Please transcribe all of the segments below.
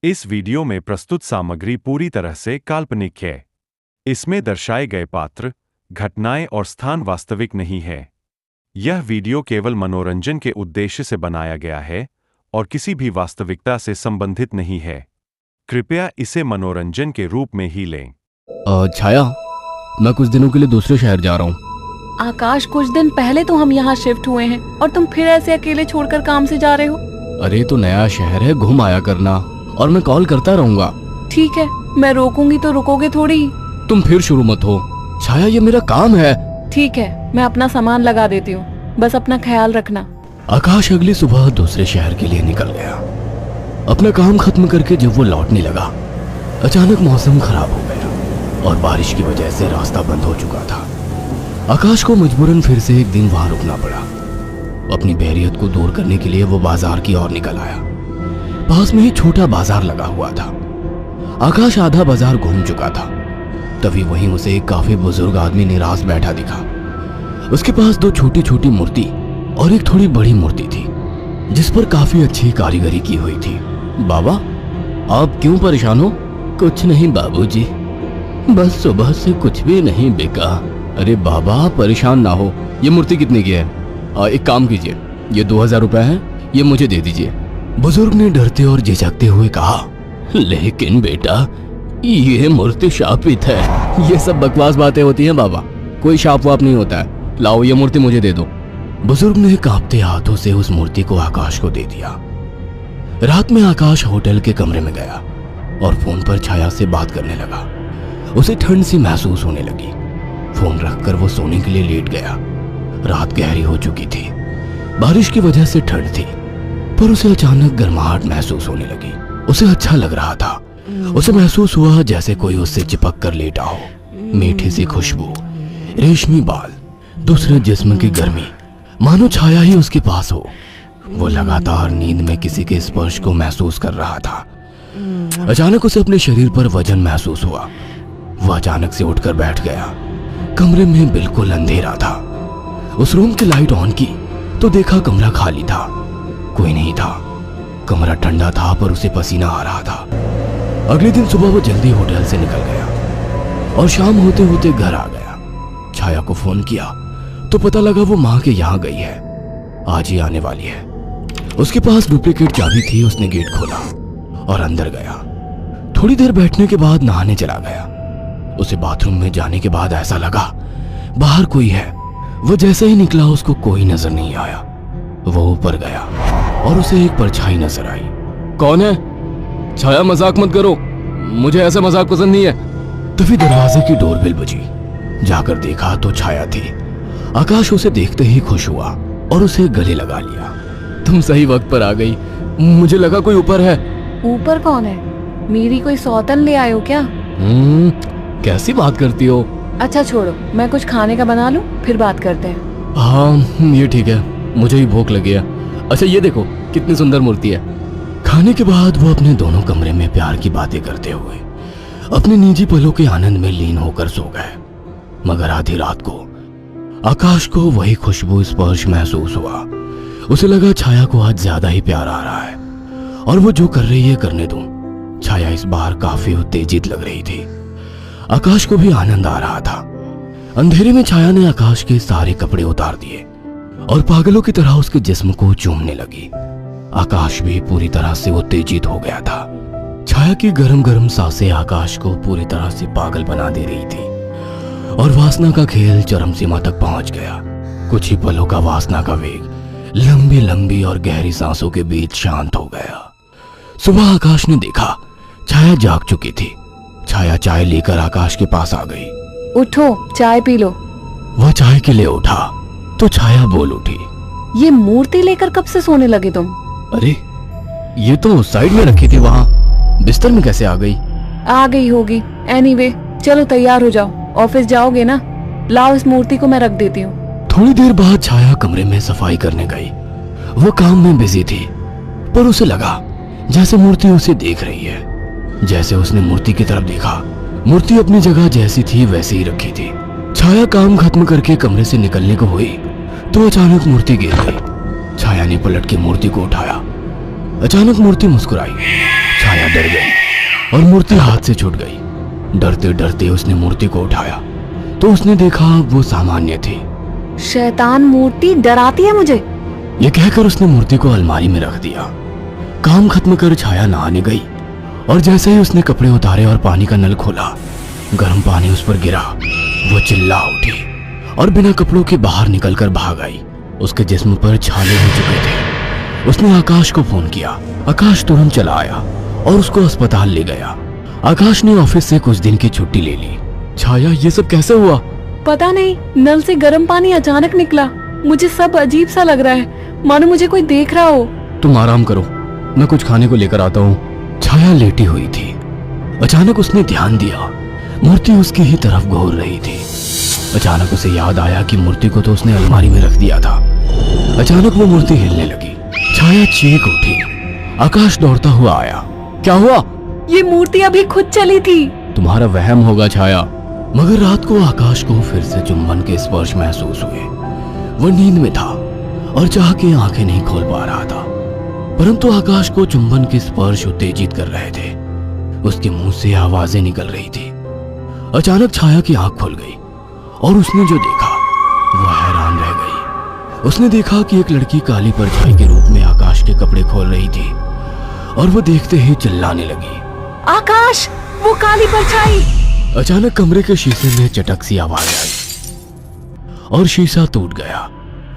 इस वीडियो में प्रस्तुत सामग्री पूरी तरह से काल्पनिक है। इसमें दर्शाए गए पात्र, घटनाएं और स्थान वास्तविक नहीं है। यह वीडियो केवल मनोरंजन के उद्देश्य से बनाया गया है और किसी भी वास्तविकता से संबंधित नहीं है। कृपया इसे मनोरंजन के रूप में ही लें। छाया, मैं कुछ दिनों के लिए दूसरे शहर जा रहा हूँ। आकाश, कुछ दिन पहले तो हम यहाँ शिफ्ट हुए हैं और तुम फिर ऐसे अकेले छोड़कर काम से जा रहे हो। अरे तो नया शहर है, घूम आया करना, और मैं कॉल करता रहूंगा। ठीक है, मैं रोकूंगी तो रुकोगे थोड़ी। तुम फिर शुरू मत हो छाया, ये मेरा काम है। ठीक है, मैं अपना सामान लगा देती हूँ, बस अपना ख्याल रखना। आकाश अगली सुबह दूसरे शहर के लिए निकल गया। अपना काम खत्म करके जब वो लौटने लगा, अचानक मौसम खराब हो गया और बारिश की वजह से रास्ता बंद हो चुका था। आकाश को मजबूरन फिर से एक दिन वहां रुकना पड़ा। अपनी बोरियत को दूर करने के लिए वो बाजार की ओर निकल आया। पास में ही छोटा बाजार लगा हुआ था। आकाश आधा बाजार घूम चुका था, तभी वहीं उसे एक काफी बुजुर्ग आदमी निराश बैठा दिखा। उसके पास दो छोटी छोटी मूर्ति और एक थोड़ी बड़ी मूर्ति थी, जिस पर काफी अच्छी कारीगरी की हुई थी। बाबा, आप क्यों परेशान हो? कुछ नहीं बाबूजी, बस सुबह से कुछ भी नहीं बिका। अरे बाबा, परेशान ना हो। ये मूर्ति कितने की है? एक काम कीजिए, ये 2000 रुपए है, ये मुझे दे दीजिए। बुजुर्ग ने डरते और झिझकते हुए कहा, लेकिन बेटा, ये मूर्ति शापित है। ये सब बकवास बातें होती हैं बाबा, कोई शाप वाप नहीं होता है। लाओ, ये मूर्ति मुझे दे दो। बुजुर्ग ने कांपते हाथों से उस मूर्ति को आकाश को दे दिया। रात में आकाश होटल के कमरे में गया और फोन पर छाया से बात करने लगा। उसे ठंड सी महसूस होने लगी। फोन रखकर वो सोने के लिए लेट गया। रात गहरी हो चुकी थी, बारिश की वजह से ठंड थी, पर उसे अचानक गर्माहट महसूस होने लगी। उसे अच्छा लग रहा था। उसे महसूस हुआ जैसे कोई उससे चिपक कर लेटा हो। मीठी सी खुशबू, रेशमी बाल, दूसरे जिस्म की गर्मी, मानो छाया ही उसके पास हो। वो लगातार नींद में किसी के स्पर्श को महसूस कर रहा था। अचानक उसे अपने शरीर पर वजन महसूस हुआ। वो अचानक से उठकर बैठ गया। कमरे में बिल्कुल अंधेरा था। उस रूम की लाइट ऑन की तो देखा कमरा खाली था, कोई नहीं था। कमरा ठंडा था पर उसे पसीना आ रहा था। अगले दिन सुबह वो जल्दी होटल से निकल गया और शाम होते होते घर आ गया। छाया को फोन किया तो पता लगा वो माँ के यहाँ गई है, आज ही आने वाली है। उसके पास डुप्लीकेट चाबी थी। उसने गेट खोला और अंदर गया। थोड़ी देर बैठने के बाद नहाने चला गया। उसे बाथरूम में जाने के बाद ऐसा लगा बाहर कोई है। वो जैसे ही निकला उसको कोई नजर नहीं आया। वो ऊपर गया और उसे एक परछाई नजर आई। कौन है? छाया, मजाक मत करो, मुझे ऐसा मजाक पसंद नहीं है। तभी दरवाजे की डोरबेल बजी। जाकर देखा तो छाया थी। आकाश उसे देखते ही खुश हुआ और उसे गले लगा लिया। तुम सही वक्त पर आ गई, मुझे लगा कोई ऊपर है। ऊपर कौन है? मेरी कोई सौतन ले आए हो क्या? कैसी बात करती हो? अच्छा छोड़ो, मैं कुछ खाने का बना लूं, फिर बात करते हैं। हाँ ये ठीक है, मुझे ही भूख लगी है। अच्छा ये देखो कितनी सुंदर मूर्ति है। खाने के बाद वो अपने दोनों कमरे में प्यार की बातें करते हुए अपने निजी पलों के आनंद में लीन होकर सो गए। मगर आधी रात को आकाश को वही खुशबू स्पर्श महसूस हुआ। उसे लगा छाया को आज ज्यादा ही प्यार आ रहा है और वो जो कर रही है करने दो। छाया इस बार काफी उत्तेजित लग रही थी। आकाश को भी आनंद आ रहा था। अंधेरे में छाया ने आकाश के सारे कपड़े उतार दिए और पागलों की तरह उसके जिस्म को चूमने लगी। आकाश भी पूरी तरह से उत्तेजित हो गया था। छाया की गरम गरम सांसें आकाश को पूरी तरह से पागल बना दे रही थी और वासना का खेल चरम सीमा तक पहुंच गया। कुछ ही पलों का वासना का वेग लंबी लंबी और गहरी सांसों के बीच शांत हो गया। सुबह आकाश ने देखा छाया जाग चुकी थी। छाया चाय लेकर आकाश के पास आ गई। उठो, चाय पी लो। वह चाय के लिए उठा तो छाया बोल उठी, ये मूर्ति लेकर कब से सोने लगे तुम? अरे ये तो साइड में रखी थी, वहां बिस्तर में कैसे आ गई? आ गई होगी। एनीवे, चलो तैयार हो जाओ, ऑफिस जाओगे ना? लाओ, इस मूर्ति को मैं रख देती हूँ। थोड़ी देर बाद छाया कमरे में सफाई करने गई। वो काम में बिजी थी, पर उसे लगा जैसे मूर्ति उसे देख रही है। जैसे उसने मूर्ति की तरफ देखा, मूर्ति अपनी जगह जैसी थी वैसे ही रखी थी। छाया काम खत्म करके कमरे से निकलने को हुई तो अचानक मूर्ति गिर गई। छाया ने पलट के मूर्ति को उठाया अचानक मूर्ति मुस्कुराई। छाया डर गई और मूर्ति हाथ से छूट गई। डरते डरते उसने मूर्ति को उठाया तो उसने देखा वो सामान्य थी। शैतान मूर्ति डराती है मुझे। ये कहकर उसने मूर्ति को अलमारी में रख दिया। काम खत्म कर छाया नहाने गई और जैसे ही उसने कपड़े उतारे और पानी का नल खोला, गर्म पानी उस पर गिरा। वो चिल्ला उठी और बिना कपड़ों के बाहर निकलकर भाग आई। उसके जिस्म पर छाले हो चुके थे। उसने आकाश को फोन किया। आकाश तुरंत चला आया और उसको अस्पताल ले गया। आकाश ने ऑफिस से कुछ दिन की छुट्टी ले ली। छाया, ये सब कैसे हुआ? पता नहीं, नल से गर्म पानी अचानक निकला। मुझे सब अजीब सा लग रहा है, मानो मुझे कोई देख रहा हो। तुम आराम करो, मैं कुछ खाने को लेकर आता हूँ। छाया लेटी हुई थी। अचानक उसने ध्यान दिया, मूर्ति उसकी ही तरफ घूर रही थी। अचानक उसे याद आया कि मूर्ति को तो उसने अलमारी में रख दिया था। अचानक वो मूर्ति हिलने लगी। छाया चीख उठी। आकाश दौड़ता हुआ आया। क्या हुआ? ये मूर्ति अभी खुद चली थी। तुम्हारा वहम होगा छाया। मगर रात को आकाश को फिर से चुंबन के स्पर्श महसूस हुए। वह नींद में था और चाह के आंखें नहीं खोल पा रहा था, परंतु आकाश को चुंबन के स्पर्श उत्तेजित कर रहे थे। उसके मुंह से आवाजें निकल रही थी। अचानक छाया की आंख खुल गई और उसने जो देखा वह हैरान रह गई। उसने देखा कि एक लड़की काली परछाई के रूप में आकाश के कपड़े खोल रही थी और वो देखते ही चिल्लाने लगी, आकाश, वो काली परछाई! अचानक कमरे के शीशे में चटक सी आवाज आई और शीशा टूट गया।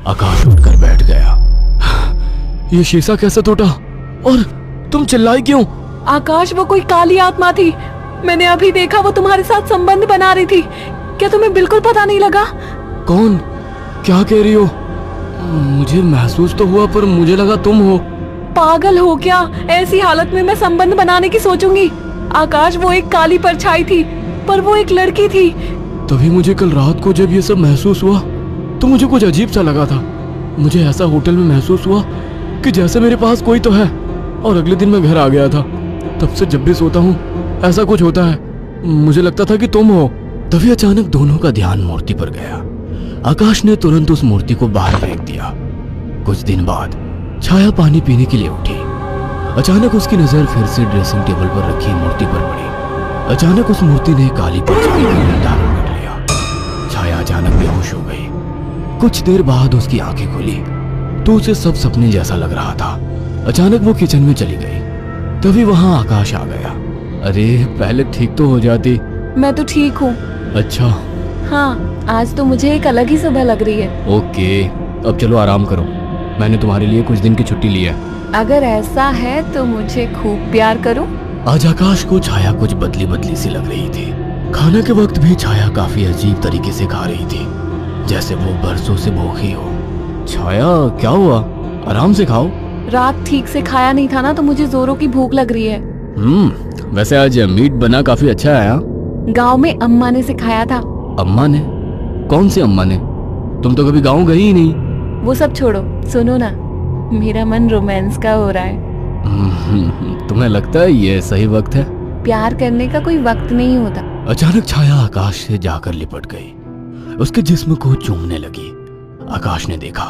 आकाश उठकर बैठ गया। ये शीशा कैसे टूटा और तुम चिल्लाई क्यों? आकाश, वो कोई काली आत्मा थी। मैंने अभी देखा, वो तुम्हारे साथ संबंध बना रही थी। क्या तुम्हें बिल्कुल पता नहीं लगा? कौन? क्या कह रही हो? मुझे महसूस तो हुआ, पर मुझे लगा तुम हो। पागल हो क्या? ऐसी हालत में मैं संबंध बनाने की सोचूंगी? आकाश, वो एक काली परछाई थी, पर वो एक लड़की थी। तभी मुझे कल रात को जब ये सब महसूस हुआ तो मुझे कुछ अजीब सा लगा था। मुझे ऐसा होटल में महसूस हुआ कि जैसे मेरे पास कोई तो है, और अगले दिन मैं घर आ गया था। तब से जब भी सोता हूँ ऐसा कुछ होता है। मुझे लगता था कि तुम हो। तभी अचानक दोनों का ध्यान मूर्ति पर गया। आकाश ने तुरंत उस मूर्ति को बाहर फेंक दिया। कुछ दिन बाद छाया पानी पीने के लिए उठी। अचानक उसकी नजर फिर से ड्रेसिंग टेबल पर रखी मूर्ति पर पड़ी। अचानक उस मूर्ति ने काली परछाई का निर्धारण कर लिया। छाया अचानक बेहोश हो गई। कुछ देर बाद उसकी आंखें खुली तो उसे सब सपने जैसा लग रहा था। अचानक वो किचन में चली गई। तभी वहां आकाश आ गया। अरे, पहले ठीक तो हो जाती। मैं तो ठीक हूँ। अच्छा। हाँ, आज तो मुझे एक अलग ही सुबह लग रही है। ओके, अब चलो आराम करो। मैंने तुम्हारे लिए कुछ दिन की छुट्टी ली है। अगर ऐसा है तो मुझे खूब प्यार करो। आज आकाश को छाया कुछ बदली बदली सी लग रही थी। खाने के वक्त भी छाया काफी अजीब तरीके से खा रही थी, जैसे वो बरसों से भूखी हो। छाया, क्या हुआ? आराम से खाओ। रात ठीक से खाया नहीं था ना, तो मुझे जोरों की भूख लग रही है। वैसे आज मीट बना काफी अच्छा है। गांव में अम्मा ने सिखाया था। अम्मा ने? कौन सी अम्मा ने? तुम तो कभी गांव गई ही नहीं। वो सब छोड़ो, सुनो ना, मेरा मन रोमांस का हो रहा है। तुम्हें लगता है ये सही वक्त है? प्यार करने का कोई वक्त नहीं होता। अचानक छाया आकाश से जाकर लिपट गई। उसके जिस्म को चूमने लगी। आकाश ने देखा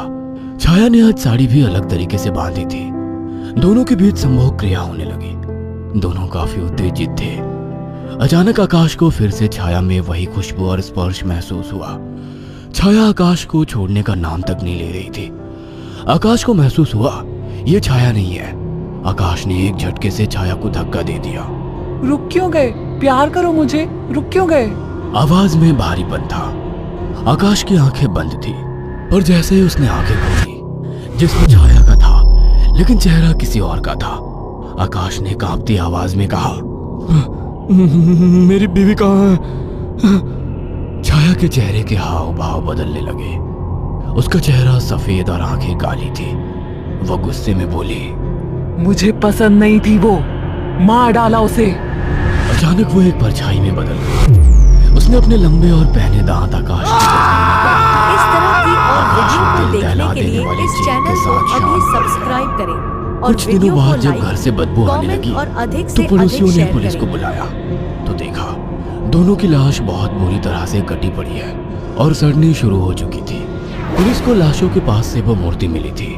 छाया ने आज साड़ी भी अलग तरीके से बांधी थी। दोनों के बीच संभोग क्रिया होने लगी। दोनों काफी उत्तेजित थे। अचानक आकाश को फिर से छाया में वही खुशबू और स्पर्श महसूस हुआ। छाया आकाश को छोड़ने का नाम तक नहीं ले रही थी। आकाश को महसूस हुआ ये छाया नहीं है। आकाश ने एक झटके से छाया को धक्का दे दिया। रुक क्यों गए? प्यार करो मुझे, रुक क्यों गए? आवाज में भारीपन था। आकाश की आंखें बंद थी, पर जैसे ही उसने आंखें खोली, जिसमें छाया का था लेकिन चेहरा किसी और का था। आकाश ने कांपती आवाज में कहा, मेरी बीवी कहाँ है? छाया के चेहरे के हाव भाव बदलने लगे। उसका चेहरा सफेद और आंखें काली थी। वो गुस्से में बोली, मुझे पसंद नहीं थी वो, मार डाला उसे। अचानक वो एक परछाई में बदल गई। उसने अपने लंबे और पहने दांत आकाश इस तरह की और वीडियो देखने के लिए इस चैनल को अभी सब्सक्राइब करें और कुछ दिनों बाद जब घर से बदबू आने लगी और अधिक तो से पड़ोसियों अधिक ने शेयर पुलिस को करें। बुलाया तो देखा दोनों की लाश बहुत बुरी तरह से कटी पड़ी है और सड़नी शुरू हो चुकी थी। पुलिस को लाशों के पास से वो मूर्ति मिली थी।